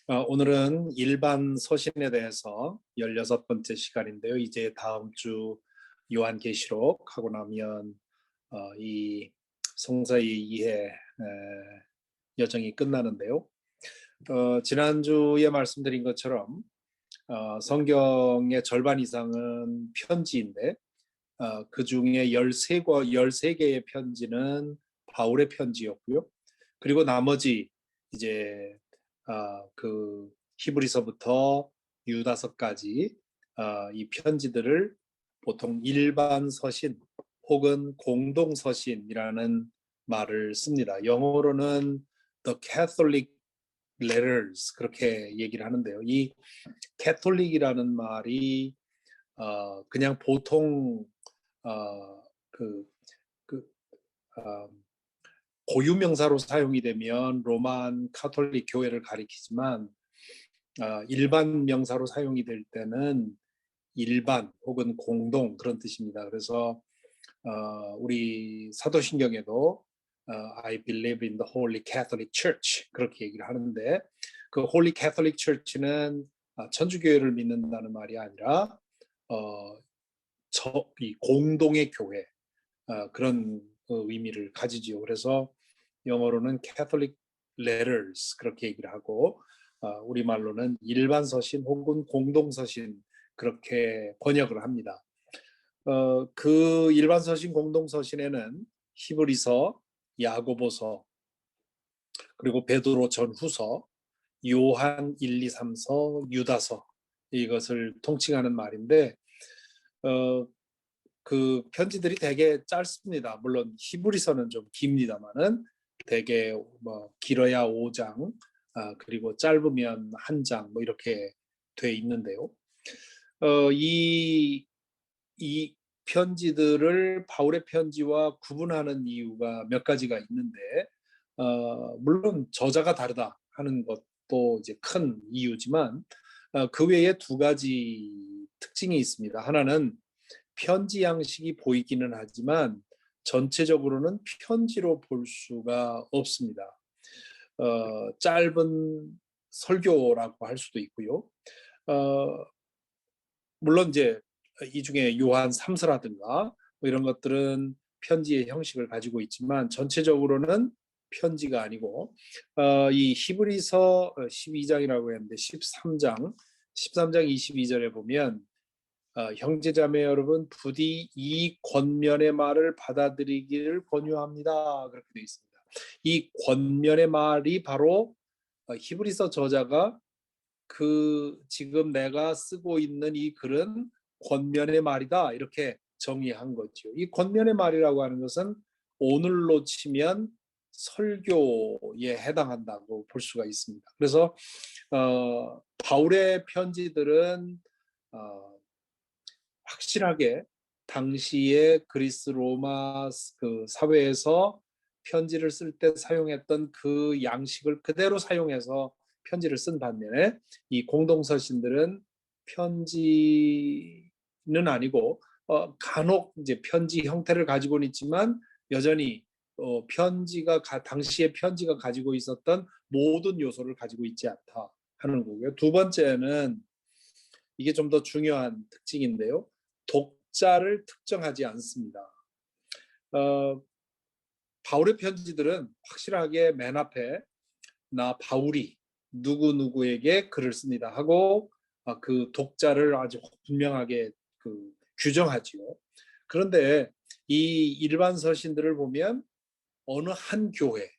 오늘은 일반 서신에 대해서 16번째 시간인데요. 이제 다음 주 요한계시록 하고 나면 이 성서의 이해 여정이 끝나는데요. 지난주에 말씀드린 것처럼 성경의 절반 이상은 편지인데 그 중에 13개의 편지는 바울의 편지였고요. 그리고 나머지 이제 그 히브리서부터 유다서까지 이 편지들을 보통 일반 서신 혹은 공동 서신이라는 말을 씁니다. 영어로는 The Catholic Letters 그렇게 얘기를 하는데요. 이 캐톨릭이라는 말이 그냥 보통 그, 그 고유명사로 사용이 되면 로만 카톨릭 교회를 가리키지만 일반 명사로 사용이 될 때는 일반 혹은 공동 그런 뜻입니다. 그래서 우리 사도신경에도 I believe in the Holy Catholic Church 그렇게 얘기를 하는데 그 Holy Catholic Church는 천주교회를 믿는다는 말이 아니라 이 공동의 교회 그런 의미를 가지지요. 그래서 영어로는 Catholic Letters 그렇게 얘기를 하고 우리말로는 일반 서신 혹은 공동 서신 그렇게 번역을 합니다. 그 일반 서신, 공동 서신에는 히브리서, 야고보서, 그리고 베드로 전후서, 요한 1, 2, 3서, 유다서 이것을 통칭하는 말인데 그 편지들이 되게 짧습니다. 물론 히브리서는 좀 깁니다만은 되게 뭐 길어야 5장 그리고 짧으면 1장 뭐 이렇게 돼 있는데요. 이 편지들을 바울의 편지와 구분하는 이유가 몇 가지가 있는데 물론 저자가 다르다 하는 것도 이제 큰 이유지만 그 외에 두 가지 특징이 있습니다. 하나는 편지 양식이 보이기는 하지만 전체적으로는 편지로 볼 수가 없습니다. 짧은 설교라고 할 수도 있고요. 물론 이제 이 중에 요한 3서라든가 뭐 이런 것들은 편지의 형식을 가지고 있지만 전체적으로는 편지가 아니고 이 히브리서 12장이라고 했는데 13장 22절에 보면 형제자매 여러분 부디 이 권면의 말을 받아들이기를 권유합니다. 그렇게 되어 있습니다. 이 권면의 말이 바로 히브리서 저자가 그 지금 내가 쓰고 있는 이 글은 권면의 말이다 이렇게 정의한 거죠. 이 권면의 말이라고 하는 것은 오늘로 치면 설교에 해당한다고 볼 수가 있습니다. 그래서 바울의 편지들은 확실하게 당시의 그리스 로마 그 사회에서 편지를 쓸 때 사용했던 그 양식을 그대로 사용해서 편지를 쓴 반면에 이 공동서신들은 편지는 아니고 간혹 이제 편지 형태를 가지고는 있지만 여전히 편지가 당시의 편지가 가지고 있었던 모든 요소를 가지고 있지 않다 하는 거고요. 두 번째는 이게 좀 더 중요한 특징인데요. 독자를 특정하지 않습니다. 바울의 편지들은 확실하게 맨 앞에 나 바울이 누구누구에게 글을 씁니다 하고 그 독자를 아주 분명하게 그 규정하지요. 그런데 이 일반 서신들을 보면 어느 한 교회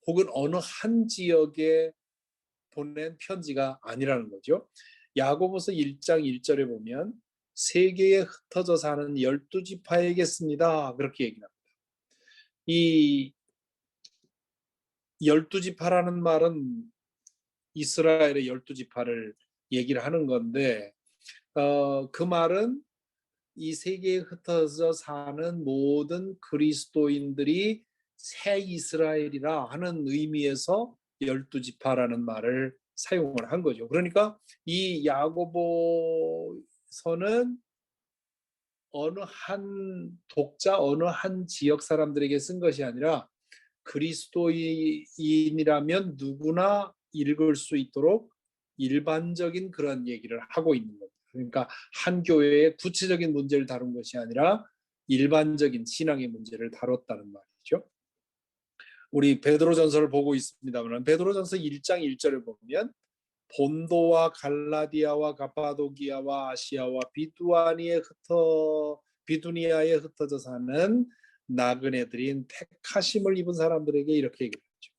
혹은 어느 한 지역에 보낸 편지가 아니라는 거죠. 야고보서 1장 1절에 보면 세계에 흩어져 사는 12지파에게 씁니다. 그렇게 얘기합니다. 이 12지파라는 말은 이스라엘의 12지파를 얘기를 하는 건데 그 말은 이 세계에 흩어져 사는 모든 그리스도인들이 새 이스라엘이라 하는 의미에서 12지파라는 말을 사용을 한 거죠. 그러니까 이 야고보서는 어느 한 독자, 어느 한 지역 사람들에게 쓴 것이 아니라 그리스도인이라면 누구나 읽을 수 있도록 일반적인 그런 얘기를 하고 있는 겁니다. 그러니까 한 교회의 구체적인 문제를 다룬 것이 아니라 일반적인 신앙의 문제를 다뤘다는 말이죠. 우리 베드로전서를 보고 있습니다만 베드로전서 1장 1절을 보면 본도와 갈라디아와 가파도기아와 아시아와 비두니아에 흩어져 사는 나그네들인 택하심을 입은 사람들에게 이렇게 얘기를 하죠.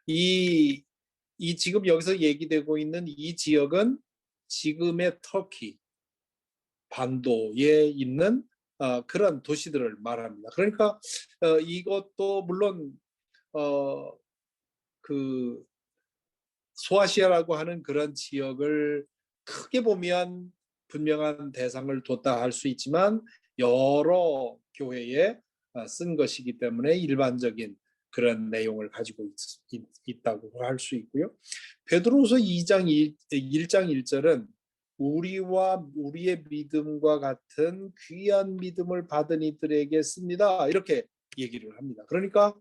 이 지금 여기서 얘기되고 있는 이 지역은 지금의 터키 반도에 있는 그런 도시들을 말합니다. 그러니까 이것도 물론 그 소아시아라고 하는 그런 지역을 크게 보면 분명한 대상을 뒀다 할 수 있지만 여러 교회에 쓴 것이기 때문에 일반적인 그런 내용을 가지고 있다고 할 수 있고요. 베드로서 1장 1절은 우리와 우리의 믿음과 같은 귀한 믿음을 받은 이들에게 씁니다. 이렇게 얘기를 합니다. 그러니까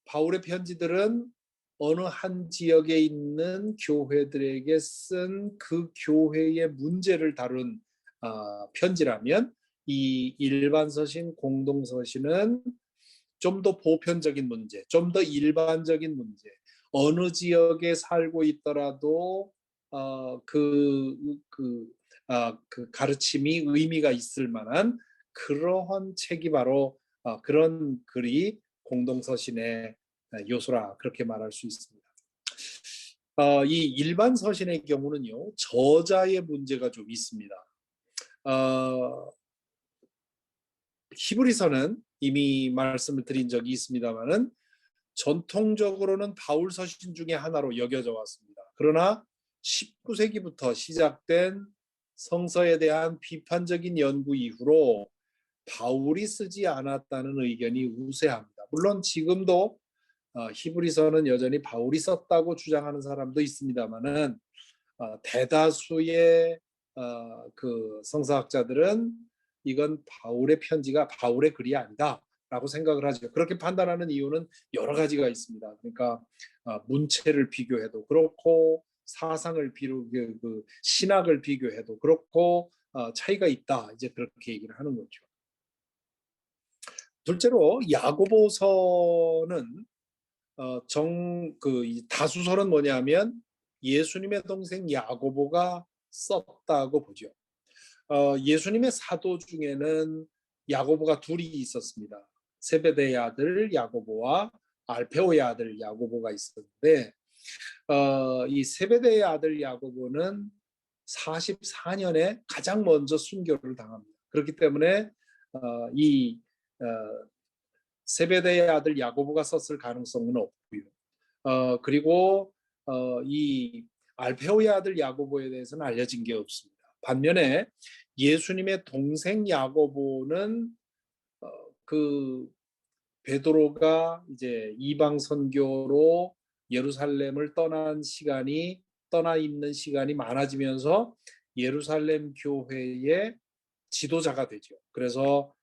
바울의 편지들은 어느 한 지역에 있는 교회들에게 쓴 그 교회의 문제를 다룬 편지라면 이 일반 서신, 공동 서신은 좀 더 보편적인 문제, 좀 더 일반적인 문제, 어느 지역에 살고 있더라도 그 가르침이 의미가 있을 만한 그러한 책이 바로 그런 글이 공동 서신의 요소라 그렇게 말할 수 있습니다. 이 일반 서신의 경우는요, 저자의 문제가 좀 있습니다. 히브리서는 이미 말씀을 드린 적이 있습니다만은 전통적으로는 바울 서신 중에 하나로 여겨져 왔습니다. 그러나 19세기부터 시작된 성서에 대한 비판적인 연구 이후로 바울이 쓰지 않았다는 의견이 우세합니다. 물론 지금도 히브리서는 여전히 바울이 썼다고 주장하는 사람도 있습니다만은 대다수의 그 성서학자들은 이건 바울의 편지가 바울의 글이 아니다라고 생각을 하죠. 그렇게 판단하는 이유는 여러 가지가 있습니다. 그러니까 문체를 비교해도 그렇고 사상을 그 신학을 비교해도 그렇고 차이가 있다. 이제 그렇게 얘기를 하는 거죠. 둘째로 야고보서는 다수설은 뭐냐면 예수님의 동생 야고보가 썼다고 보죠. 예수님의 사도 중에는 야고보가 둘이 있었습니다. 세베대의 아들 야고보와 알페오의 아들 야고보가 있었는데 이 세베대의 아들 야고보는 44년에 가장 먼저 순교를 당합니다. 그렇기 때문에 이 세베대의 아들 야고보가 썼을 가능성은 없고요. 그리고 이 알페오의 아들 야고보에 대해서는 알려진 게 없습니다. 반면에 예수님의 동생 야고보는 그 베드로가 이제 이방 선교로 예루살렘을 떠나 있는 시간이 많아지면서 예루살렘 교회의 지도자가 되죠. 그래서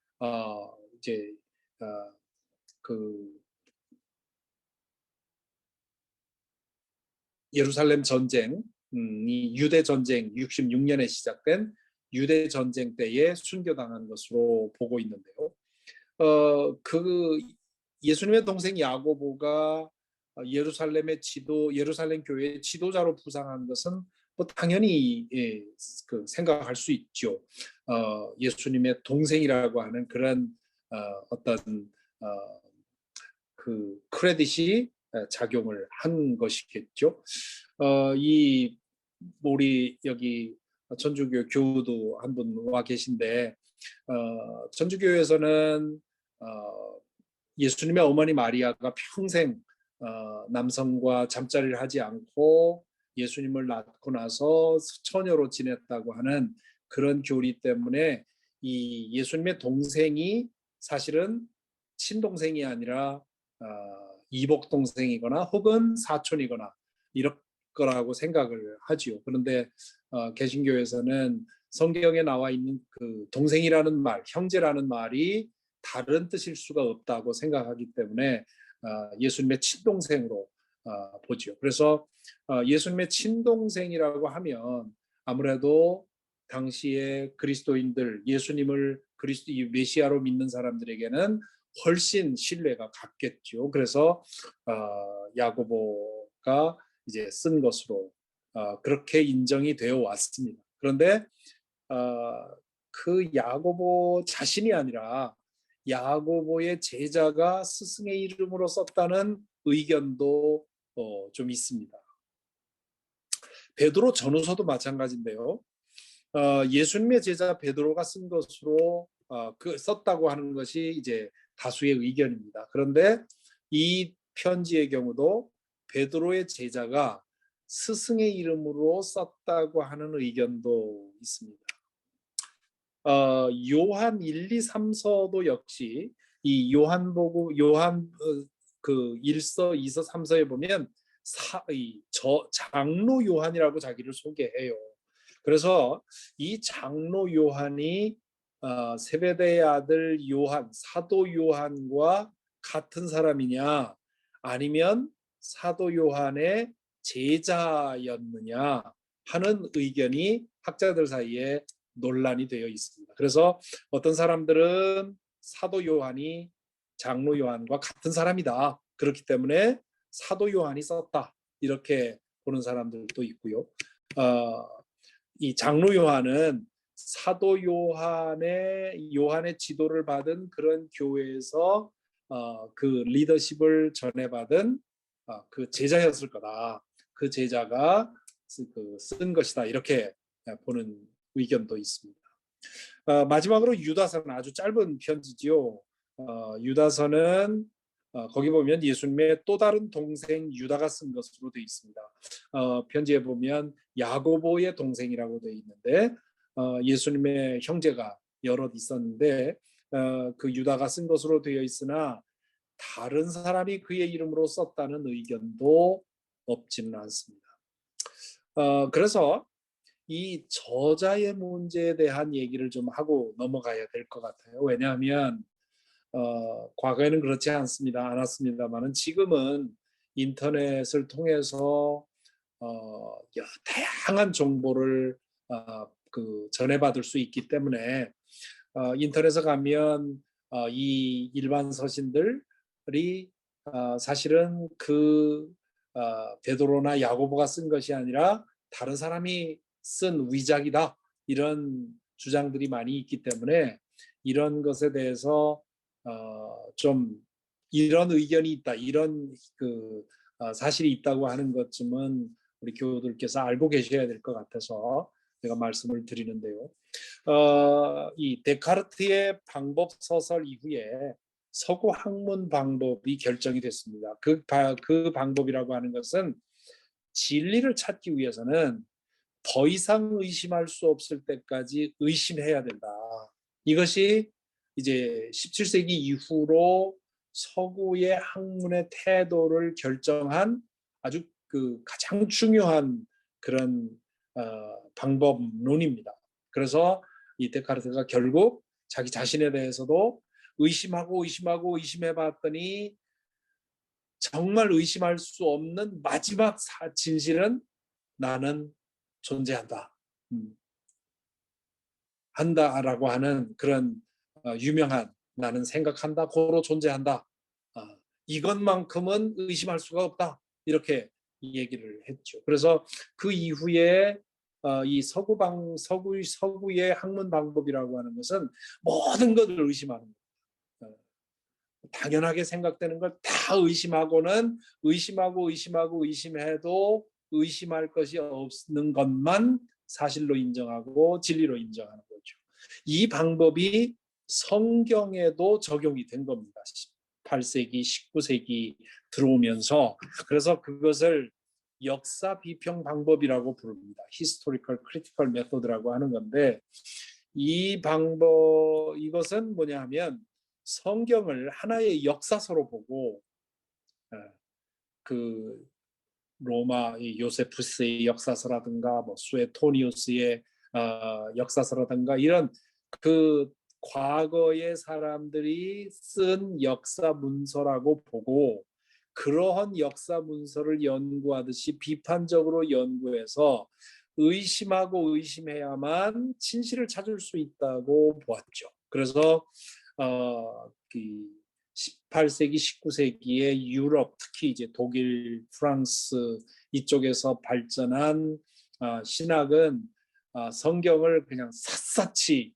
이제 그 예루살렘 전쟁, 이 유대 전쟁 66년에 시작된 유대 전쟁 때에 순교당한 것으로 보고 있는데요. 그 예수님의 동생 야고보가 예루살렘 교회의 지도자로 부상한 것은 뭐 당연히 생각할 수 있죠. 예수님의 동생이라고 하는 그런 어떤 그 크레딧이 작용을 한 것이겠죠. 우리 여기 천주교 교우도 한 분 와 계신데 천주교에서는 예수님의 어머니 마리아가 평생 남성과 잠자리를 하지 않고 예수님을 낳고 나서 처녀로 지냈다고 하는 그런 교리 때문에 이 예수님의 동생이 사실은 친동생이 아니라 이복 동생이거나 혹은 사촌이거나 이럴 거라고 생각을 하지요. 그런데 개신교에서는 성경에 나와 있는 그 동생이라는 말, 형제라는 말이 다른 뜻일 수가 없다고 생각하기 때문에 예수님의 친동생으로 보죠. 그래서 예수님의 친동생이라고 하면 아무래도 당시에 그리스도인들, 예수님을 그리스도 이 메시아로 믿는 사람들에게는 훨씬 신뢰가 갔겠죠. 그래서 야고보가 이제 쓴 것으로 그렇게 인정이 되어 왔습니다. 그런데 그 야고보 자신이 아니라 야고보의 제자가 스승의 이름으로 썼다는 의견도 좀 있습니다. 베드로 전후서도 마찬가지인데요. 예수님의 제자 베드로가 쓴 것으로 썼다고 하는 것이 이제 다수의 의견입니다. 그런데 이 편지의 경우도 베드로의 제자가 스승의 이름으로 썼다고 하는 의견도 있습니다. 요한 1, 2, 3서도 역시 이 요한복음 그 1서, 2서, 3서에 보면 장로 요한이라고 자기를 소개해요. 그래서 이 장로 요한이 세베대의 아들 요한, 사도 요한과 같은 사람이냐 아니면 사도 요한의 제자였느냐 하는 의견이 학자들 사이에 논란이 되어 있습니다. 그래서 어떤 사람들은 사도 요한이 장로 요한과 같은 사람이다. 그렇기 때문에 사도 요한이 썼다. 이렇게 보는 사람들도 있고요. 이 장로 요한은 사도 요한의 지도를 받은 그런 교회에서 그 리더십을 전해받은 그 제자였을 거다. 그 제자가 쓴 것이다. 이렇게 보는 의견도 있습니다. 마지막으로 유다서는 아주 짧은 편지지요. 유다서는 거기 보면 예수님의 또 다른 동생 유다가 쓴 것으로 되어 있습니다. 편지에 보면 야고보의 동생이라고 되어 있는데 예수님의 형제가 여럿 있었는데 그 유다가 쓴 것으로 되어 있으나 다른 사람이 그의 이름으로 썼다는 의견도 없지는 않습니다. 그래서 이 저자의 문제에 대한 얘기를 좀 하고 넘어가야 될 것 같아요. 왜냐하면 과거에는 그렇지 않았습니다만은 지금은 인터넷을 통해서 다양한 정보를 전해받을 수 있기 때문에 인터넷에 가면 이 일반 서신들이 사실은 그 베드로나 야고보가 쓴 것이 아니라 다른 사람이 쓴 위작이다 이런 주장들이 많이 있기 때문에 이런 것에 대해서 좀 이런 의견이 있다 이런 사실이 있다고 하는 것쯤은 우리 교우들께서 알고 계셔야 될 것 같아서 제가 말씀을 드리는데요. 이 데카르트의 방법 서설 이후에 서구 학문 방법이 결정이 됐습니다. 그 방법이라고 하는 것은 진리를 찾기 위해서는 더 이상 의심할 수 없을 때까지 의심해야 된다. 이것이 이제 17세기 이후로 서구의 학문의 태도를 결정한 아주 가장 중요한 그런 방법론입니다. 그래서 이 데카르트가 결국 자기 자신에 대해서도 의심해 봤더니 정말 의심할 수 없는 마지막 진실은 나는 존재한다. 한다라고 하는 그런 유명한 나는 생각한다, 고로 존재한다. 이것만큼은 의심할 수가 없다. 이렇게 얘기를 했죠. 그래서 그 이후에 이 서구의 학문 방법이라고 하는 것은 모든 것을 의심하는 거예요. 당연하게 생각되는 걸 다 의심해도 의심할 것이 없는 것만 사실로 인정하고 진리로 인정하는 거죠. 이 방법이 성경에도 적용이 된 겁니다. 18세기, 19세기 들어오면서 그래서 그것을 역사 비평 방법이라고 부릅니다. Historical Critical Method라고 하는 건데 이것은 뭐냐 하면 성경을 하나의 역사서로 보고 그 로마 요세푸스의 역사서라든가 뭐 수에토니우스의 역사서라든가 이런 그 과거의 사람들이 쓴 역사 문서라고 보고 그러한 역사 문서를 연구하듯이 비판적으로 연구해서 의심하고 의심해야만 진실을 찾을 수 있다고 보았죠. 그래서 그 18세기, 19세기의 유럽, 특히 이제 독일, 프랑스 이쪽에서 발전한 신학은 성경을 그냥 샅샅이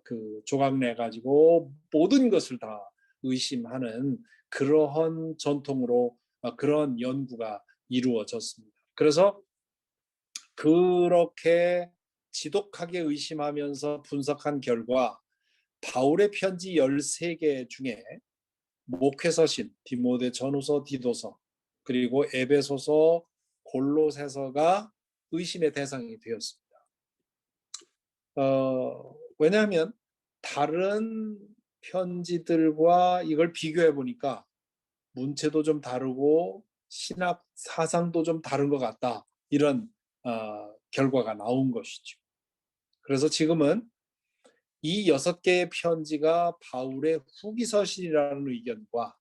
그 조각내 가지고 모든 것을 다 의심하는 그러한 전통으로 그런 연구가 이루어졌습니다. 그래서 그렇게 지독하게 의심하면서 분석한 결과 바울의 편지 13개 중에 목회서신, 디모데 전후서, 디도서, 그리고 에베소서, 골로새서가 의심의 대상이 되었습니다. 왜냐하면 다른 편지들과 이걸 비교해 보니까 문체도 좀 다르고 신학 사상도 좀 다른 것 같다. 이런 결과가 나온 것이죠. 그래서 지금은 이 6개의 편지가 바울의 후기서신이라는 의견과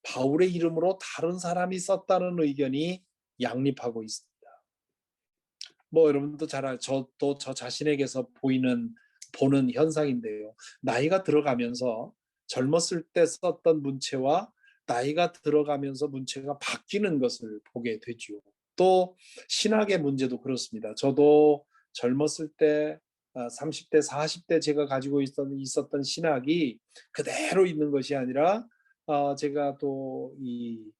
바울의 이름으로 다른 사람이 썼다는 의견이 양립하고 있습니다. 뭐 여러분도 잘 저도 저 자신에게서 보는 현상인데요. 나이가 들어가면서 젊었을 때 썼던 문체와 나이가 들어가면서 문체가 바뀌는 것을 보게 되죠. 또 신학의 문제도 그렇습니다. 저도 젊었을 때 30대, 40대 제가 가지고 있었던 신학이 그대로 있는 것이 아니라 제가 또 이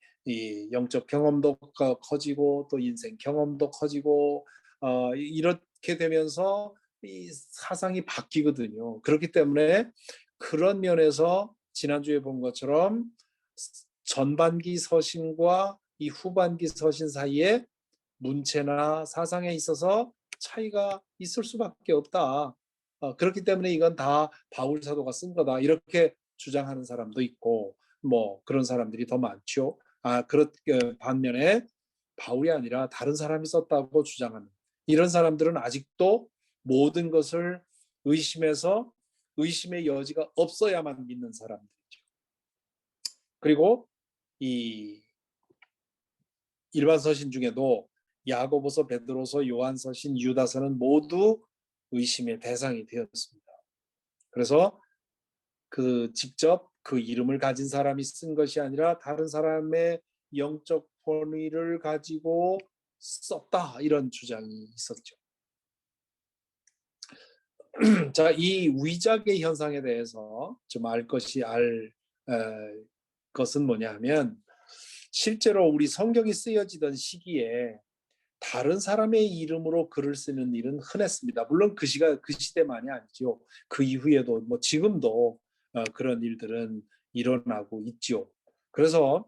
영적 경험도 커지고 또 인생 경험도 커지고 이렇게 되면서 이 사상이 바뀌거든요. 그렇기 때문에 그런 면에서 지난주에 본 것처럼 전반기 서신과 이 후반기 서신 사이에 문체나 사상에 있어서 차이가 있을 수밖에 없다. 그렇기 때문에 이건 다 바울 사도가 쓴 거다. 이렇게 주장하는 사람도 있고 뭐 그런 사람들이 더 많죠. 반면에 바울이 아니라 다른 사람이 썼다고 주장하는 이런 사람들은 아직도 모든 것을 의심해서 의심의 여지가 없어야만 믿는 사람들이죠. 그리고 이 일반 서신 중에도 야고보서, 베드로서, 요한서신, 유다서는 모두 의심의 대상이 되었습니다. 그래서 직접 그 이름을 가진 사람이 쓴 것이 아니라 다른 사람의 영적 권위를 가지고 썼다 이런 주장이 있었죠. 자, 이 위작의 현상에 대해서 좀 알 것은 뭐냐면 실제로 우리 성경이 쓰여지던 시기에 다른 사람의 이름으로 글을 쓰는 일은 흔했습니다. 물론 그 시대만이 아니죠. 그 이후에도 뭐 지금도 그런 일들은 일어나고 있죠. 그래서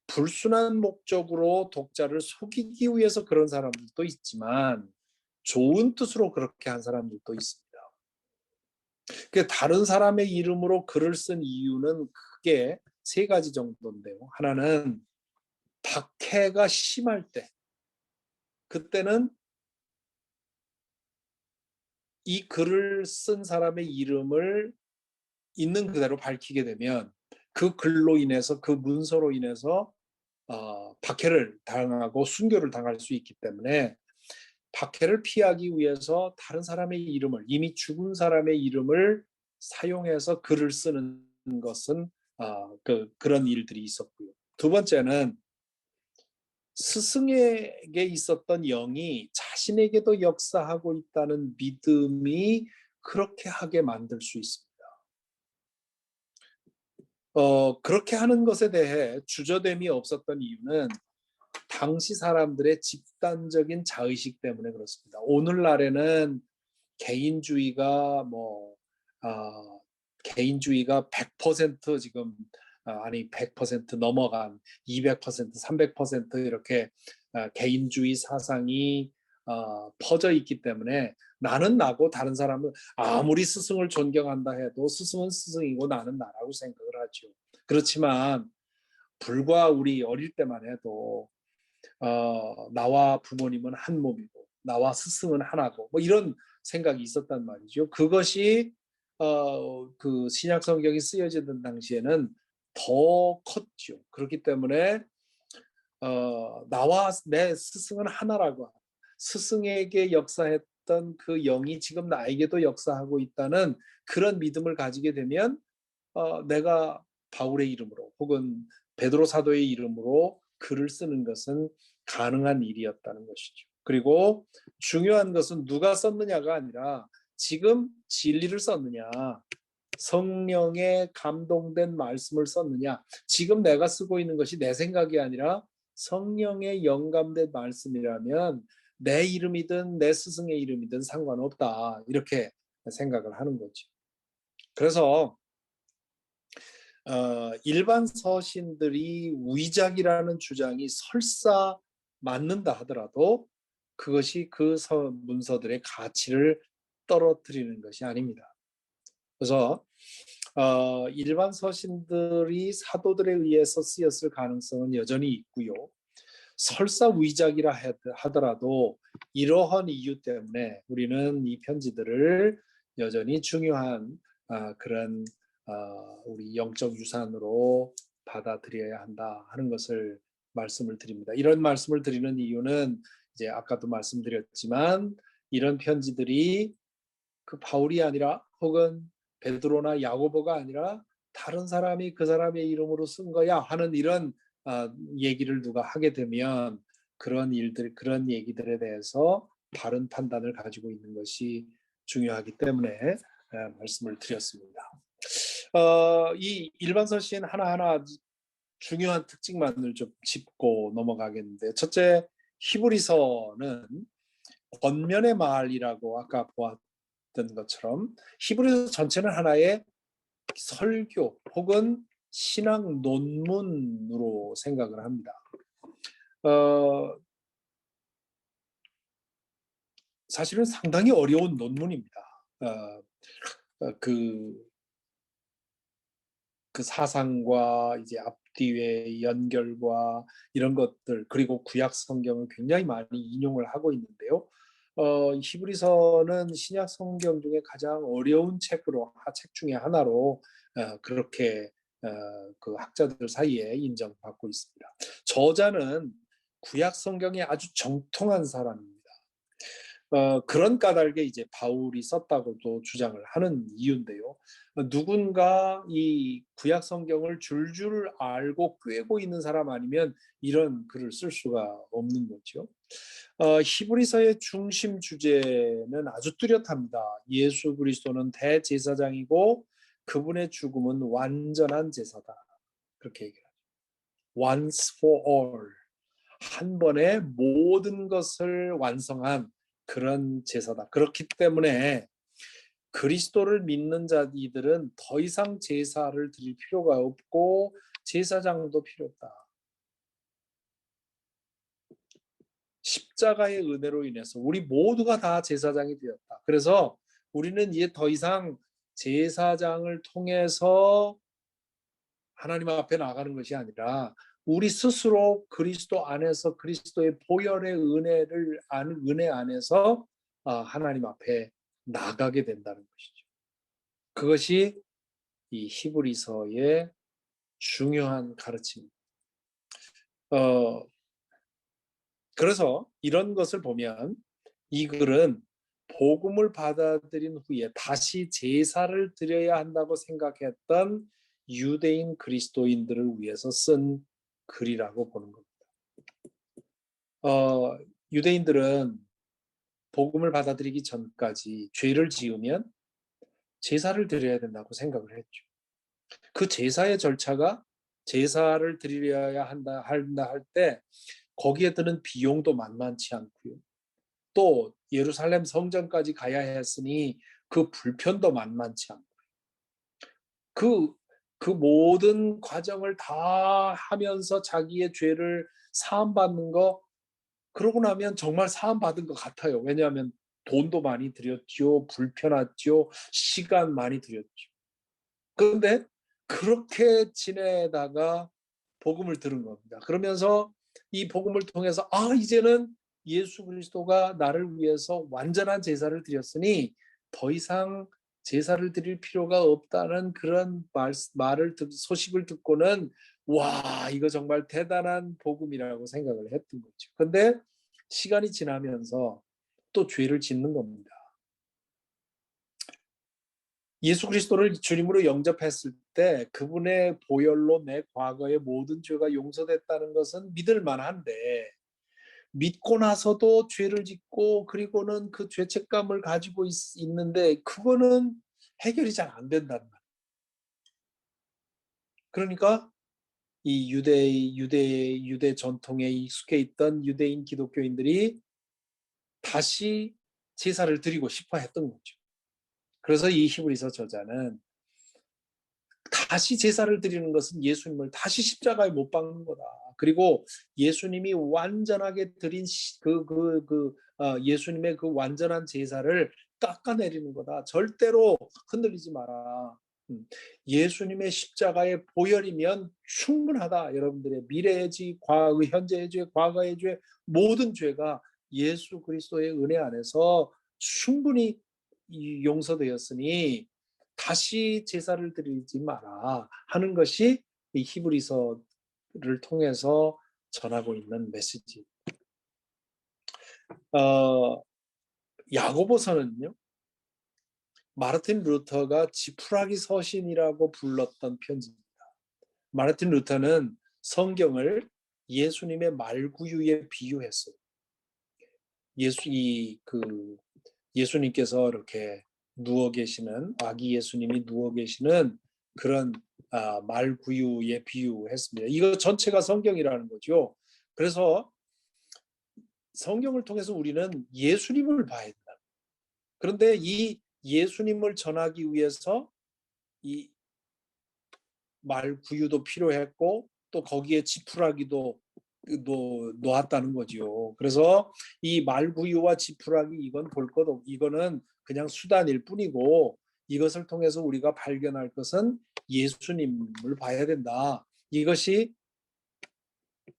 불순한 목적으로 독자를 속이기 위해서 그런 사람들도 있지만 좋은 뜻으로 그렇게 한 사람들도 있습니다. 다른 사람의 이름으로 글을 쓴 이유는 크게 3가지 정도인데요. 하나는 박해가 심할 때, 그때는 이 글을 쓴 사람의 이름을 있는 그대로 밝히게 되면 그 글로 인해서 그 문서로 인해서 박해를 당하고 순교를 당할 수 있기 때문에 박해를 피하기 위해서 다른 사람의 이름을 이미 죽은 사람의 이름을 사용해서 글을 쓰는 것은 그런 일들이 있었고요. 두 번째는 스승에게 있었던 영이 자신에게도 역사하고 있다는 믿음이 그렇게 하게 만들 수 있습니다. 그렇게 하는 것에 대해 주저됨이 없었던 이유는 당시 사람들의 집단적인 자의식 때문에 그렇습니다. 오늘날에는 개인주의가 개인주의가 100% 지금 아니 100% 넘어간 200%, 300% 이렇게 개인주의 사상이 퍼져 있기 때문에 나는 나고 다른 사람은 아무리 스승을 존경한다 해도 스승은 스승이고 나는 나라고 생각을 하죠. 그렇지만 불과 우리 어릴 때만 해도 나와 부모님은 한 몸이고 나와 스승은 하나고 뭐 이런 생각이 있었단 말이죠. 그것이 그 신약 성경이 쓰여지던 당시에는 더 컸죠. 그렇기 때문에 나와 내 스승은 하나라고, 스승에게 역사했던 그 영이 지금 나에게도 역사하고 있다는 그런 믿음을 가지게 되면 내가 바울의 이름으로 혹은 베드로 사도의 이름으로 글을 쓰는 것은 가능한 일이었다는 것이죠. 그리고 중요한 것은 누가 썼느냐가 아니라 지금 진리를 썼느냐, 성령에 감동된 말씀을 썼느냐. 지금 내가 쓰고 있는 것이 내 생각이 아니라 성령의 영감된 말씀이라면 내 이름이든 내 스승의 이름이든 상관없다, 이렇게 생각을 하는 거죠. 그래서 일반 서신들이 위작이라는 주장이 설사 맞는다 하더라도 그것이 그 문서들의 가치를 떨어뜨리는 것이 아닙니다. 그래서 일반 서신들이 사도들에 의해서 쓰였을 가능성은 여전히 있고요. 설사 위작이라 하더라도 이러한 이유 때문에 우리는 이 편지들을 여전히 중요한 그런 우리 영적 유산으로 받아들여야 한다 하는 것을 말씀을 드립니다. 이런 말씀을 드리는 이유는 이제 아까도 말씀드렸지만 이런 편지들이 그 바울이 아니라 혹은 베드로나 야고보가 아니라 다른 사람이 그 사람의 이름으로 쓴 거야 하는 이런 얘기를 누가 하게 되면 그런 일들, 그런 얘기들에 대해서 바른 판단을 가지고 있는 것이 중요하기 때문에 말씀을 드렸습니다. 이 일반 서신 하나하나 중요한 특징만을 좀 짚고 넘어가겠는데, 첫째, 히브리서는 권면의 말이라고 아까 보았던 것처럼 히브리서 전체는 하나의 설교 혹은 신앙 논문으로 생각을 합니다. 사실은 상당히 어려운 논문입니다. 그 사상과 이제 앞뒤의 연결과 이런 것들, 그리고 구약 성경을 굉장히 많이 인용을 하고 있는데요. 히브리서는 신약 성경 중에 가장 어려운 책 중에 하나로 그렇게 그 학자들 사이에 인정받고 있습니다. 저자는 구약 성경에 아주 정통한 사람입니다. 그런 까닭에 이제 바울이 썼다고도 주장을 하는 이유인데요. 누군가 이 구약 성경을 줄줄 알고 꿰고 있는 사람 아니면 이런 글을 쓸 수가 없는 거죠. 히브리서의 중심 주제는 아주 뚜렷합니다. 예수 그리스도는 대제사장이고 그분의 죽음은 완전한 제사다. 그렇게 얘기하죠. Once for all. 한 번에 모든 것을 완성한 그런 제사다. 그렇기 때문에 그리스도를 믿는 자들은 더 이상 제사를 드릴 필요가 없고 제사장도 필요 없다. 십자가의 은혜로 인해서 우리 모두가 다 제사장이 되었다. 그래서 우리는 이제 더 이상 제사장을 통해서 하나님 앞에 나가는 것이 아니라 우리 스스로 그리스도 안에서 그리스도의 보혈의 은혜 안에서 하나님 앞에 나가게 된다는 것이죠. 그것이 이 히브리서의 중요한 가르침입니다. 그래서 이런 것을 보면 이 글은 복음을 받아들인 후에 다시 제사를 드려야 한다고 생각했던 유대인 그리스도인들을 위해서 쓴 글이라고 보는 겁니다. 유대인들은 복음을 받아들이기 전까지 죄를 지으면 제사를 드려야 된다고 생각을 했죠. 그 제사의 절차가 제사를 드려야 한다 할 때 거기에 드는 비용도 만만치 않고요. 또 예루살렘 성전까지 가야 했으니 그 불편도 만만치 않고 그 모든 과정을 다 하면서 자기의 죄를 사함받는 거, 그러고 나면 정말 사함받은 것 같아요. 왜냐하면 돈도 많이 들였죠. 불편했죠. 시간 많이 들였죠. 그런데 그렇게 지내다가 복음을 들은 겁니다. 그러면서 이 복음을 통해서 이제는 예수 그리스도가 나를 위해서 완전한 제사를 드렸으니 더 이상 제사를 드릴 필요가 없다는 그런 소식을 듣고는 와, 이거 정말 대단한 복음이라고 생각을 했던 거죠. 근데 시간이 지나면서 또 죄를 짓는 겁니다. 예수 그리스도를 주님으로 영접했을 때 그분의 보혈로 내 과거의 모든 죄가 용서됐다는 것은 믿을 만한데, 믿고 나서도 죄를 짓고 그리고는 그 죄책감을 가지고 있는데 그거는 해결이 잘 안 된다는 거예요. 그러니까 이 유대 전통에 익숙해 있던 유대인 기독교인들이 다시 제사를 드리고 싶어 했던 거죠. 그래서 이 히브리서 저자는 다시 제사를 드리는 것은 예수님을 다시 십자가에 못 박는 거다. 그리고 예수님이 완전하게 드린 예수님의 그 완전한 제사를 깎아내리는 거다. 절대로 흔들리지 마라. 예수님의 십자가의 보혈이면 충분하다. 여러분들의 미래의 죄, 현재의 죄, 과거의 죄, 모든 죄가 예수 그리스도의 은혜 안에서 충분히 용서되었으니 다시 제사를 드리지 마라 하는 것이 이 히브리서를 통해서 전하고 있는 메시지. 야고보서는요, 마르틴 루터가 지푸라기 서신이라고 불렀던 편지입니다. 마르틴 루터는 성경을 예수님의 말구유에 비유했어요. 예수님께서 이렇게 누워 계시는, 아기 예수님이 누워 계시는 그런 말구유에 비유했습니다. 이거 전체가 성경이라는 거죠. 그래서 성경을 통해서 우리는 예수님을 봐야 된다. 그런데 이 예수님을 전하기 위해서 이 말구유도 필요했고 또 거기에 지푸라기도 놓았다는 거죠. 그래서 이 말구유와 지푸라기 이건 이거는 그냥 수단일 뿐이고 이것을 통해서 우리가 발견할 것은 예수님을 봐야 된다. 이것이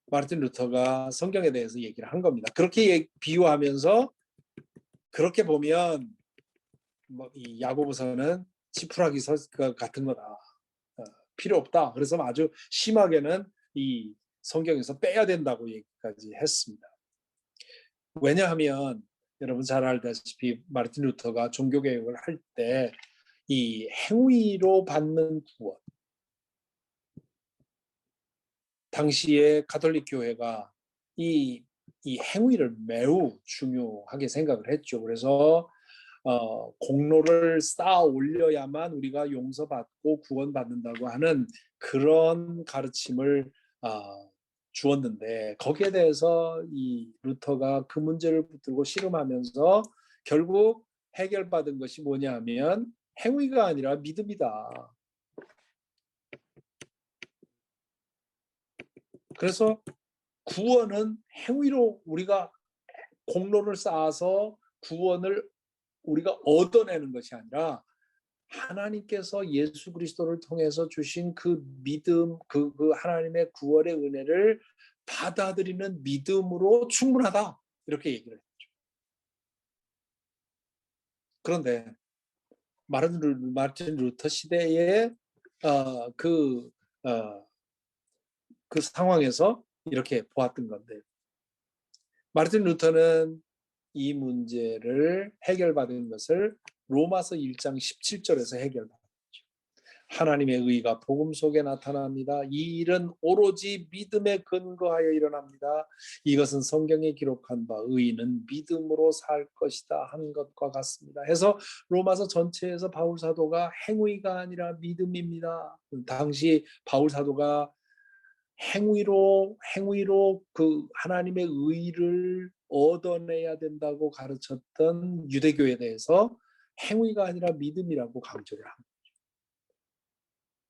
마르틴 루터가 성경에 대해서 얘기를 한 겁니다. 그렇게 비유하면서 그렇게 보면 이 야고보서는 지푸라기 같은 거다. 필요 없다. 그래서 아주 심하게는 이 성경에서 빼야 된다고 얘기까지 했습니다. 왜냐하면 여러분 잘 알다시피 마르틴 루터가 종교개혁을 할 때 이 행위로 받는 구원, 당시에 가톨릭 교회가 이 행위를 매우 중요하게 생각을 했죠. 그래서 공로를 쌓아 올려야만 우리가 용서받고 구원받는다고 하는 그런 가르침을 주었는데 거기에 대해서 이 루터가 그 문제를 붙들고 씨름하면서 결국 해결받은 것이 뭐냐 하면 행위가 아니라 믿음이다. 그래서 구원은 행위로 우리가 공로를 쌓아서 구원을 우리가 얻어내는 것이 아니라 하나님께서 예수 그리스도를 통해서 주신 그 믿음, 그 하나님의 구원의 은혜를 받아들이는 믿음으로 충분하다. 이렇게 얘기를 했죠. 그런데 마르틴 루터 시대의 그 상황에서 이렇게 보았던 건데 마르틴 루터는 이 문제를 해결받은 것을 로마서 1장 17절에서 해결받았죠. 하나님의 의가 복음 속에 나타납니다. 이 일은 오로지 믿음에 근거하여 일어납니다. 이것은 성경에 기록한 바 의인은 믿음으로 살 것이다 한 것과 같습니다. 해서 로마서 전체에서 바울 사도가 행위가 아니라 믿음입니다. 당시 바울 사도가 행위로 그 하나님의 의를 얻어내야 된다고 가르쳤던 유대교에 대해서 행위가 아니라 믿음이라고 강조를 합니다.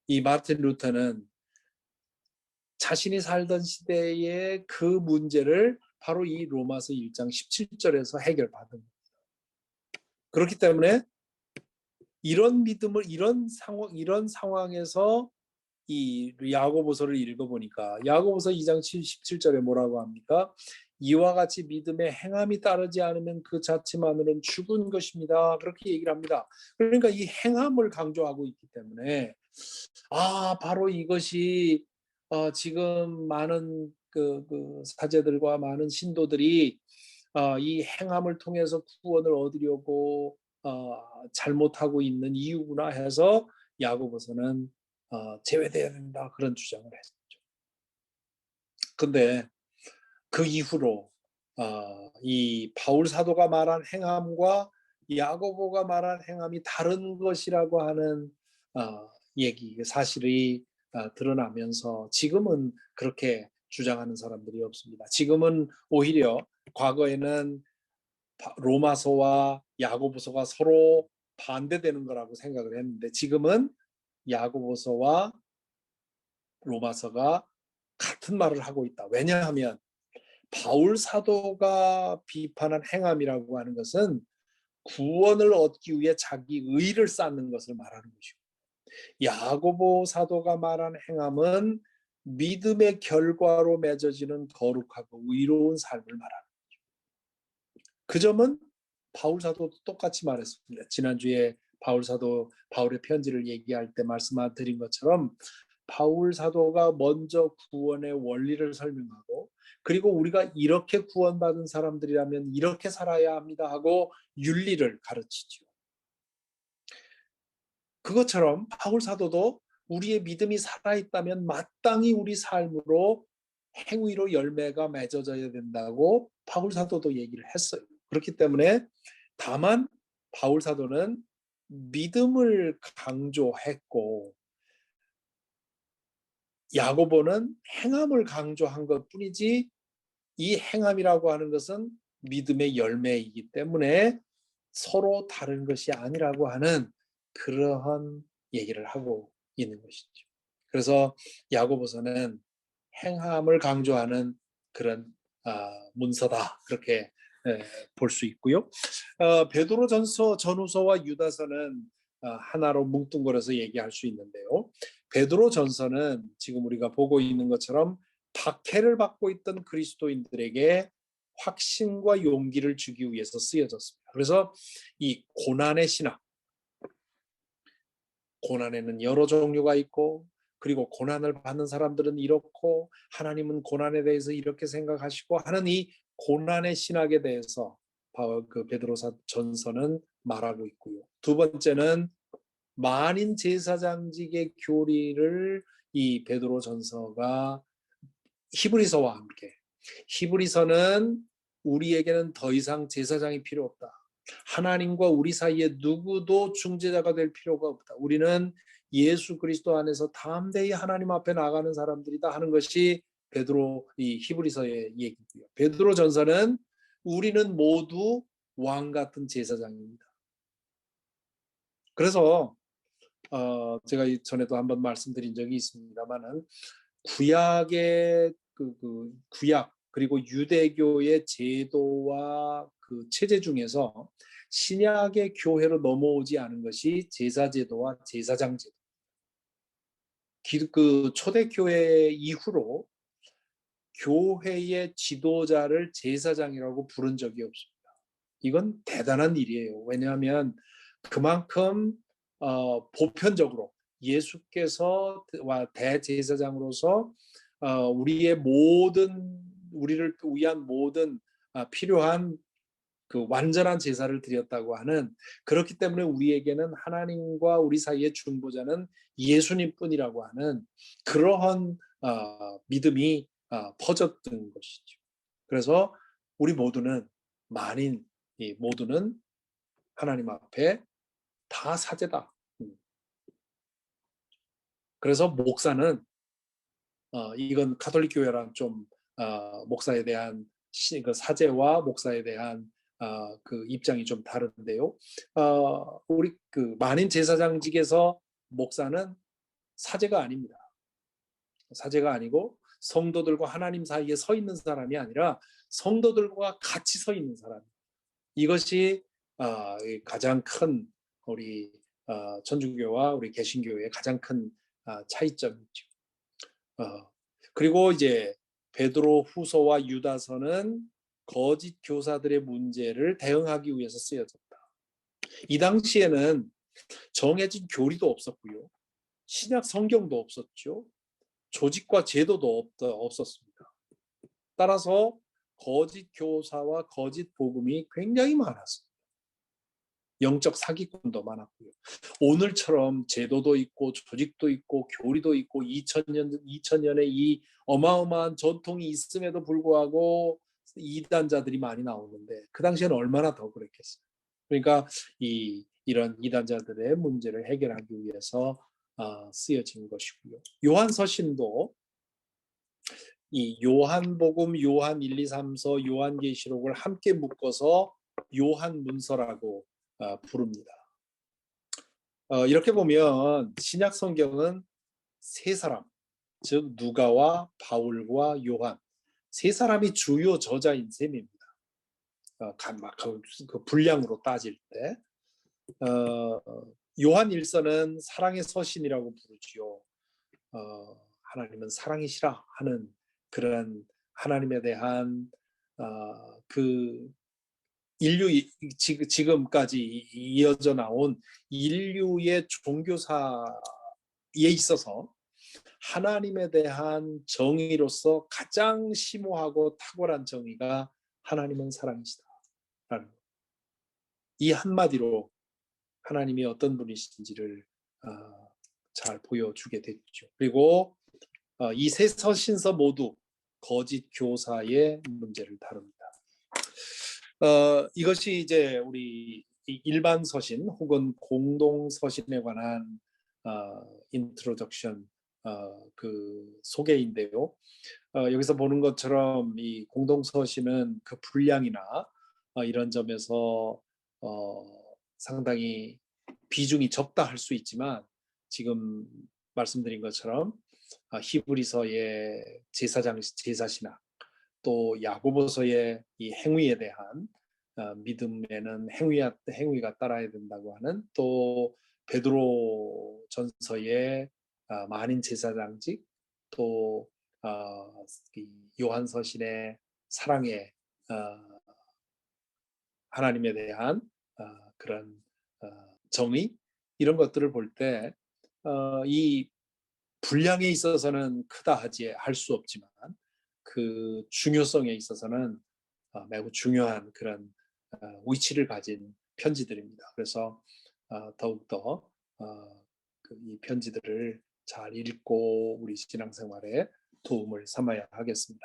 이 마르틴 루터는 자신이 살던 시대의 그 문제를 바로 이 로마서 1장 17절에서 해결받은 겁니다. 그렇기 때문에 이런 믿음을 이런 상황에서 이 야고보서를 읽어보니까 야고보서 2장 17절에 뭐라고 합니까? 이와 같이 믿음에 행함이 따르지 않으면 그 자체만으로는 죽은 것입니다. 그렇게 얘기를 합니다. 그러니까 이 행함을 강조하고 있기 때문에 바로 이것이 지금 많은 그 사제들과 많은 신도들이 이 행함을 통해서 구원을 얻으려고 잘못하고 있는 이유구나 해서 야고보서는 제외돼야 된다 그런 주장을 했죠. 근데 그 이후로 이 바울 사도가 말한 행함과 야고보가 말한 행함이 다른 것이라고 하는 얘기 사실이 드러나면서 지금은 그렇게 주장하는 사람들이 없습니다. 지금은 오히려 과거에는 로마서와 야고보서가 서로 반대되는 거라고 생각을 했는데 지금은 야고보서와 로마서가 같은 말을 하고 있다. 왜냐하면 바울 사도가 비판한 행함이라고 하는 것은 구원을 얻기 위해 자기 의를 쌓는 것을 말하는 것이고, 야고보 사도가 말한 행함은 믿음의 결과로 맺어지는 거룩하고 의로운 삶을 말하는 거죠. 그 점은 바울 사도도 똑같이 말했습니다. 지난주에 바울 사도 바울의 편지를 얘기할 때 말씀드린 것처럼 바울 사도가 먼저 구원의 원리를 설명하고 그리고 우리가 이렇게 구원받은 사람들이라면 이렇게 살아야 합니다 하고 윤리를 가르치죠. 그것처럼 바울 사도도 우리의 믿음이 살아있다면 마땅히 우리 삶으로 행위로 열매가 맺어져야 된다고 바울 사도도 얘기를 했어요. 그렇기 때문에 다만 바울 사도는 믿음을 강조했고 야고보는 행함을 강조한 것뿐이지 이 행함이라고 하는 것은 믿음의 열매이기 때문에 서로 다른 것이 아니라고 하는 그러한 얘기를 하고 있는 것이죠. 그래서 야고보서는 행함을 강조하는 그런 문서다 그렇게 볼 수 있고요. 베드로전서, 전후서와 유다서는 하나로 뭉뚱그려서 얘기할 수 있는데요. 베드로전서는 지금 우리가 보고 있는 것처럼 박해를 받고 있던 그리스도인들에게 확신과 용기를 주기 위해서 쓰여졌습니다. 그래서 이 고난의 신학, 고난에는 여러 종류가 있고 그리고 고난을 받는 사람들은 이렇고 하나님은 고난에 대해서 이렇게 생각하시고 하는 이 고난의 신학에 대해서 그 베드로사 전서는 말하고 있고요. 두 번째는 만인 제사장직의 교리를 이 베드로 전서가 히브리서와 함께 히브리서는 우리에게는 더 이상 제사장이 필요 없다. 하나님과 우리 사이에 누구도 중재자가 될 필요가 없다. 우리는 예수 그리스도 안에서 담대히 하나님 앞에 나가는 사람들이다 하는 것이 베드로 이 히브리서의 얘기고요. 베드로 전서는 우리는 모두 왕 같은 제사장입니다. 그래서 제가 전에도 한번 말씀드린 적이 있습니다만은 구약의 구약 그리고 유대교의 제도와 그 체제 중에서 신약의 교회로 넘어오지 않은 것이 제사제도와 제사장제도. 그 초대교회 이후로 교회의 지도자를 제사장이라고 부른 적이 없습니다. 이건 대단한 일이에요. 왜냐하면 그만큼 보편적으로 예수께서 대제사장으로서 우리를 위한 모든 필요한 그 완전한 제사를 드렸다고 하는 그렇기 때문에 우리에게는 하나님과 우리 사이의 중보자는 예수님뿐이라고 하는 그러한 믿음이 퍼졌던 것이죠. 그래서 우리 모두는 만인 모두는 하나님 앞에 다 사제다. 그래서 목사는 이건 가톨릭 교회랑 좀 목사에 대한 그 사제와 목사에 대한 그 입장이 좀 다른데요. 우리 그 만인 제사장직에서 목사는 사제가 아닙니다. 사제가 아니고 성도들과 하나님 사이에 서 있는 사람이 아니라 성도들과 같이 서 있는 사람. 이것이 가장 큰 우리 천주교와 우리 개신교의 가장 큰 차이점이죠. 그리고 이제 베드로 후서와 유다서는 거짓 교사들의 문제를 대응하기 위해서 쓰여졌다. 이 당시에는 정해진 교리도 없었고요. 신약 성경도 없었죠. 조직과 제도도 없었습니다. 따라서 거짓 교사와 거짓 복음이 굉장히 많았습니다. 영적 사기꾼도 많았고요. 오늘처럼 제도도 있고 조직도 있고 교리도 있고 2000년에 이 어마어마한 전통이 있음에도 불구하고 이단자들이 많이 나오는데 그 당시에는 얼마나 더 그랬겠어요. 그러니까 이런 이단자들의 문제를 해결하기 위해서 쓰여진 것이고요. 요한서신도 이 요한복음, 요한 1, 2, 3서, 요한계시록을 함께 묶어서 요한문서라고 부릅니다. 이렇게 보면 신약 성경은 세 사람, 즉 누가와 바울과 요한, 세 사람이 주요 저자인 셈입니다. 그 분량으로 따질 때 요한 1서는 사랑의 서신이라고 부르지요. 하나님은 사랑이시라 하는 그런 하나님에 대한 그 인류 지금까지 이어져 나온 인류의 종교사에 있어서 하나님에 대한 정의로서 가장 심오하고 탁월한 정의가 하나님은 사랑이시다라는 이 한마디로 하나님이 어떤 분이신지를 잘 보여주게 됐죠. 그리고 이 세 서신서 모두 거짓 교사의 문제를 다룹니다. 이것이 이제 우리 일반 서신 혹은 공동 서신에 관한 인트로덕션 그 소개인데요. 여기서 보는 것처럼 이 공동 서신은 그 분량이나 이런 점에서 상당히 비중이 적다 할 수 있지만 지금 말씀드린 것처럼 히브리서의 제사 신학 또 야고보서의 이 행위에 대한 믿음에는 행위가 따라야 된다고 하는 또 베드로 전서의 만인 제사장직 또 요한서신의 사랑의 하나님에 대한 그런 정의 이런 것들을 볼 때 이 분량에 있어서는 크다 할 수 없지만 그 중요성에 있어서는 매우 중요한 그런 위치를 가진 편지들입니다. 그래서 더욱더 이 편지들을 잘 읽고 우리 신앙생활에 도움을 삼아야 하겠습니다.